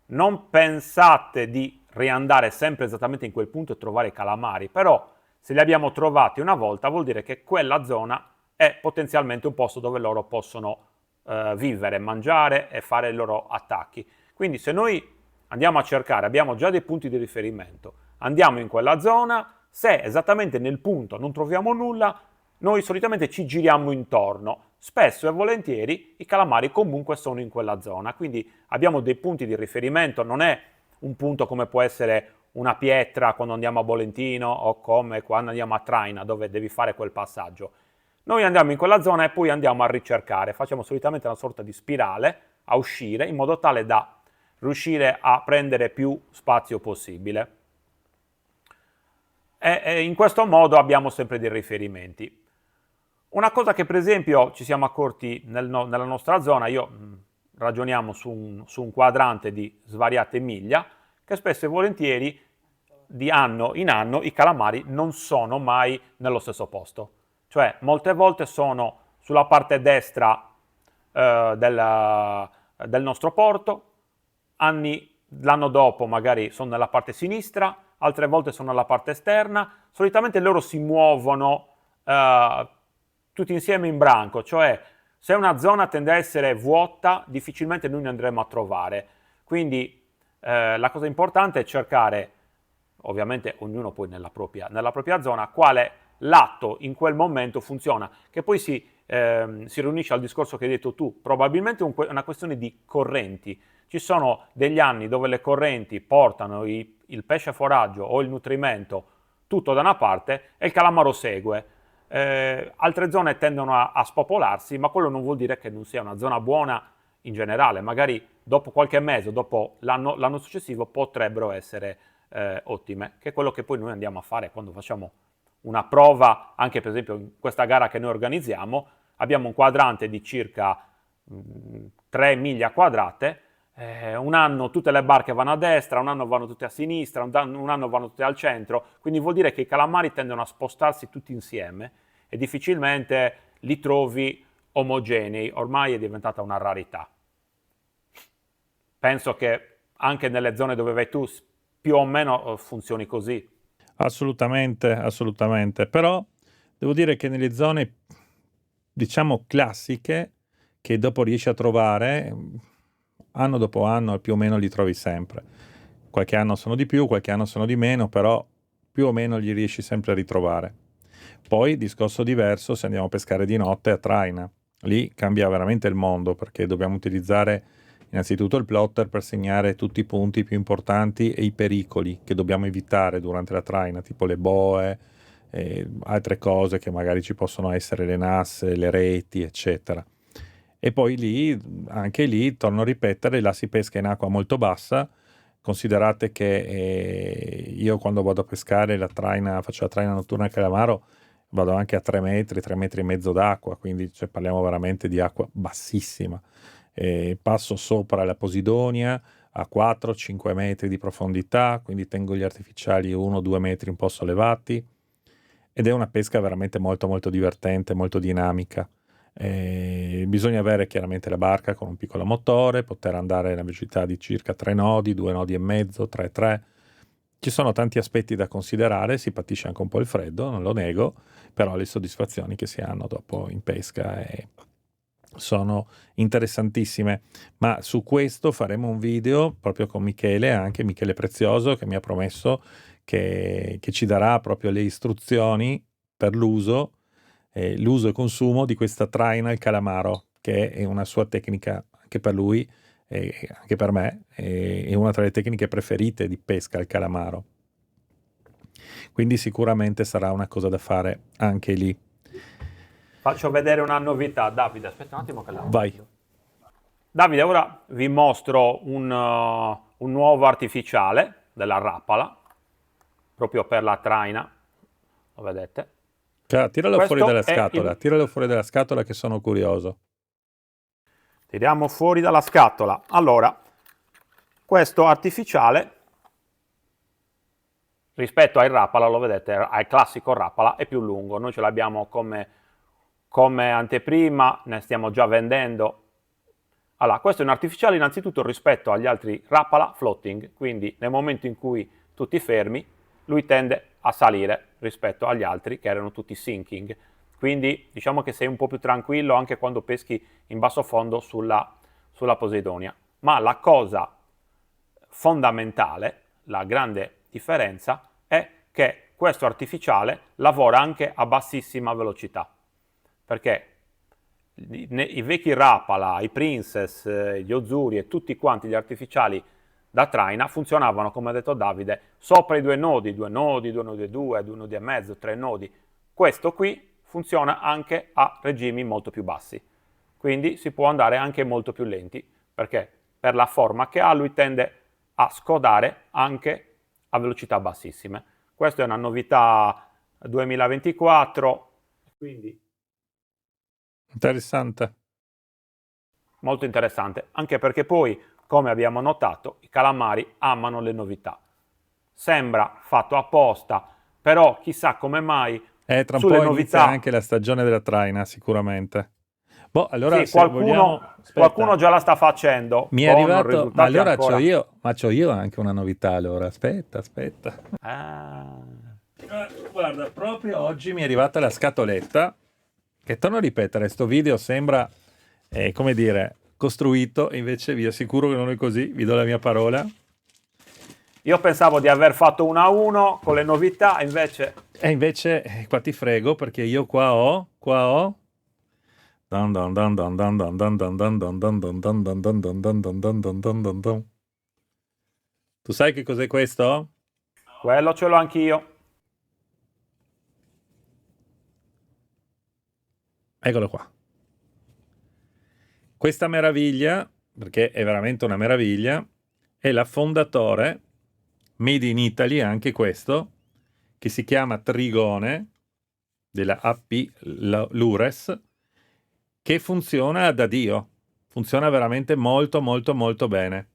Non pensate di riandare sempre esattamente in quel punto e trovare i calamari, però se li abbiamo trovati una volta vuol dire che quella zona è potenzialmente un posto dove loro possono vivere, mangiare e fare i loro attacchi. Quindi se noi andiamo a cercare, abbiamo già dei punti di riferimento, andiamo in quella zona, se esattamente nel punto non troviamo nulla, noi solitamente ci giriamo intorno. Spesso e volentieri i calamari comunque sono in quella zona, quindi abbiamo dei punti di riferimento, non è un punto come può essere una pietra quando andiamo a Bolentino o come quando andiamo a Traina dove devi fare quel passaggio. Noi andiamo in quella zona e poi andiamo a ricercare, facciamo solitamente una sorta di spirale a uscire in modo tale da riuscire a prendere più spazio possibile. E in questo modo abbiamo sempre dei riferimenti. Una cosa che per esempio ci siamo accorti nella nostra zona, ragioniamo su un quadrante di svariate miglia, che spesso e volentieri di anno in anno i calamari non sono mai nello stesso posto. Cioè molte volte sono sulla parte destra del nostro porto, l'anno dopo magari sono nella parte sinistra, altre volte sono nella parte esterna, solitamente loro si muovono tutti insieme in branco, cioè se una zona tende a essere vuota, difficilmente noi ne andremo a trovare. Quindi la cosa importante è cercare, ovviamente ognuno poi nella propria zona, quale lato in quel momento funziona, che poi si riunisce al discorso che hai detto tu, probabilmente è una questione di correnti. Ci sono degli anni dove le correnti portano il pesce foraggio o il nutrimento tutto da una parte e il calamaro segue. Altre zone tendono a spopolarsi, ma quello non vuol dire che non sia una zona buona in generale. Magari dopo qualche mese, dopo l'anno successivo, potrebbero essere ottime, che è quello che poi noi andiamo a fare quando facciamo una prova, anche per esempio in questa gara che noi organizziamo, abbiamo un quadrante di circa 3 miglia quadrate, un anno tutte le barche vanno a destra, un anno vanno tutte a sinistra, un anno vanno tutte al centro, quindi vuol dire che i calamari tendono a spostarsi tutti insieme e difficilmente li trovi omogenei, ormai è diventata una rarità. Penso che anche nelle zone dove vai tu più o meno funzioni così. Assolutamente, assolutamente. Però devo dire che nelle zone, diciamo, classiche, che dopo riesci a trovare, anno dopo anno più o meno li trovi sempre. Qualche anno sono di più, qualche anno sono di meno, però più o meno li riesci sempre a ritrovare. Poi, discorso diverso, se andiamo a pescare di notte a traina. Lì cambia veramente il mondo, perché dobbiamo utilizzare innanzitutto il plotter per segnare tutti i punti più importanti e i pericoli che dobbiamo evitare durante la traina, tipo le boe, e altre cose che magari ci possono essere, le nasse, le reti, eccetera. E poi lì, anche lì, torno a ripetere, là si pesca in acqua molto bassa, Considerate che io quando vado a pescare faccio la traina notturna al calamaro, vado anche a 3 metri e mezzo d'acqua, quindi cioè, parliamo veramente di acqua bassissima. Passo sopra la Posidonia a 4-5 metri di profondità, quindi tengo gli artificiali 1-2 metri un po' sollevati, ed è una pesca veramente molto molto divertente, molto dinamica. Bisogna avere chiaramente la barca con un piccolo motore, poter andare alla velocità di circa 3 nodi, 2 nodi e mezzo, 3-3. Ci sono tanti aspetti da considerare, si patisce anche un po' il freddo, non lo nego, però le soddisfazioni che si hanno dopo in pesca sono interessantissime. Ma su questo faremo un video proprio con Michele, anche Michele Prezioso, che mi ha promesso che ci darà proprio le istruzioni per l'uso e consumo di questa traina al calamaro, che è una sua tecnica anche per lui e anche per me, è una tra le tecniche preferite di pesca al calamaro. Quindi sicuramente sarà una cosa da fare anche lì. Faccio vedere una novità. Davide, aspetta un attimo che la... Vai. Davide, ora vi mostro un nuovo artificiale della Rapala, proprio per la traina, lo vedete? Tiralo Questo fuori dalla è scatola, il- tiralo fuori dalla scatola che sono curioso. Tiriamo fuori dalla scatola. Allora, questo artificiale, rispetto al Rapala, lo vedete, al classico Rapala, è più lungo. Noi ce l'abbiamo come anteprima, ne stiamo già vendendo. Allora, questo è un artificiale innanzitutto rispetto agli altri Rapala floating, quindi nel momento in cui tu ti fermi, lui tende a salire rispetto agli altri che erano tutti sinking. Quindi diciamo che sei un po' più tranquillo anche quando peschi in basso fondo sulla Posidonia. Ma la cosa fondamentale, la grande differenza, è che questo artificiale lavora anche a bassissima velocità. Perché i vecchi Rapala, i Princess, gli Ozuri e tutti quanti gli artificiali da traina funzionavano, come ha detto Davide, sopra i 2 nodi, 2 nodi, 2 nodi e 2, 2 nodi e mezzo, 3 nodi. Questo qui funziona anche a regimi molto più bassi, quindi si può andare anche molto più lenti, perché per la forma che ha lui tende a scodare anche a velocità bassissime. Questa è una novità 2024, quindi Interessante. molto interessante, anche perché poi, come abbiamo notato, i calamari amano le novità. Sembra fatto apposta, però chissà come mai Tra un sulle po' inizia novità... anche la stagione della traina, sicuramente. Boh, allora Sì, se vogliamo... qualcuno Aspetta, già la sta facendo mi è con arrivato... Ma risultati allora ancora. c'ho io anche una novità, allora. Aspetta. Ah, Guarda, proprio oggi mi è arrivata la scatoletta, che torno a ripetere, sto video sembra, come dire, costruito, e invece vi assicuro che non è così, vi do la mia parola. io pensavo di aver fatto 1-1 con le novità, invece E invece qua ti frego, perché io qua ho... Tu sai che cos'è questo? quello ce l'ho anch'io. Eccolo qua. Questa meraviglia, perché è veramente una meraviglia, è l'affondatore Made in Italy, anche questo, che si chiama Trigone, della AP Lures, che funziona da Dio. Funziona veramente molto molto molto bene.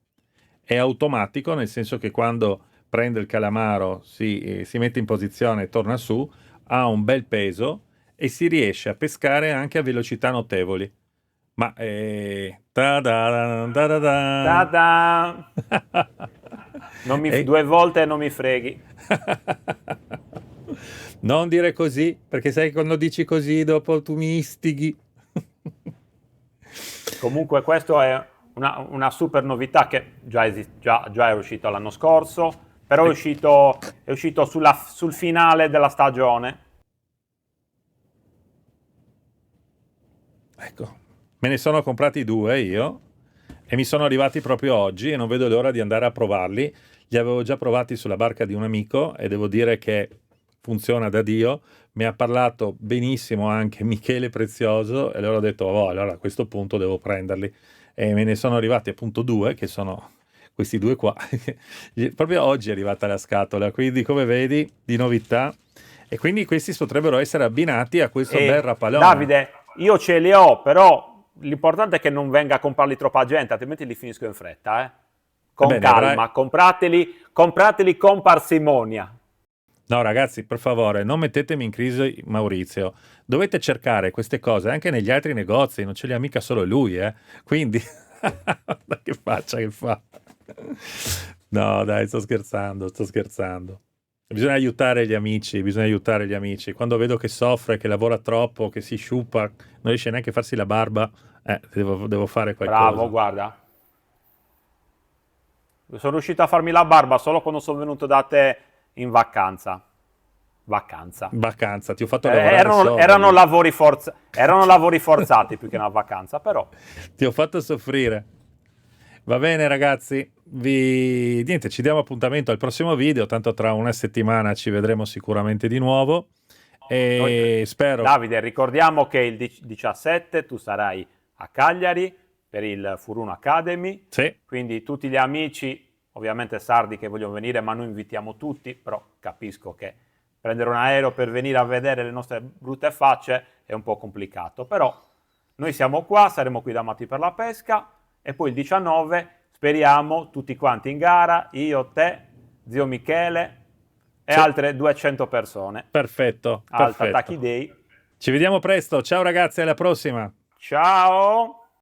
È automatico, nel senso che quando prende il calamaro si mette in posizione e torna su, ha un bel peso e si riesce a pescare anche a velocità notevoli. Ma Ta-da! E- 2 volte non mi freghi. Non dire così, perché sai che quando dici così dopo tu mi istighi. Comunque questo è una super novità che già è uscito l'anno scorso, però è uscito sul finale della stagione. Ecco, me ne sono comprati 2 io e mi sono arrivati proprio oggi e non vedo l'ora di andare a provarli. Li avevo già provati sulla barca di un amico e devo dire che funziona da Dio. Mi ha parlato benissimo anche Michele Prezioso e allora ho detto, oh, allora a questo punto devo prenderli. E me ne sono arrivati appunto 2 che sono questi due qua. Proprio oggi è arrivata la scatola, quindi come vedi, di novità. E quindi questi potrebbero essere abbinati a questo bel rapalone. Davide, io ce li ho, però l'importante è che non venga a comprarli troppa gente, altrimenti li finisco in fretta, eh. Con Bene, calma, comprateli con parsimonia. No, ragazzi, per favore, non mettetemi in crisi Maurizio. Dovete cercare queste cose anche negli altri negozi, non ce li ha mica solo lui, eh. Quindi, che faccia che fa. No, dai, sto scherzando, sto scherzando. Bisogna aiutare gli amici, bisogna aiutare gli amici. Quando vedo che soffre, che lavora troppo, che si sciupa, non riesce neanche a farsi la barba, devo fare qualcosa. Bravo, guarda. Sono riuscito a farmi la barba solo quando sono venuto da te in vacanza. Vacanza, ti ho fatto lavorare solo. Erano lavori forzati più che una vacanza, però. Ti ho fatto soffrire. Va bene ragazzi, niente, ci diamo appuntamento al prossimo video, tanto tra una settimana ci vedremo sicuramente di nuovo e spero... Davide, ricordiamo che il 17 tu sarai a Cagliari per il Furuno Academy, Sì. Quindi tutti gli amici, ovviamente sardi che vogliono venire, ma noi invitiamo tutti, però capisco che prendere un aereo per venire a vedere le nostre brutte facce è un po' complicato, però noi siamo qua, saremo qui da Matti per la Pesca e poi il 19 speriamo tutti quanti in gara, io, te, zio Michele e altre 200 persone. Perfetto, Alta perfetto. Taki Day. Ci vediamo presto, ciao ragazzi, alla prossima. Ciao!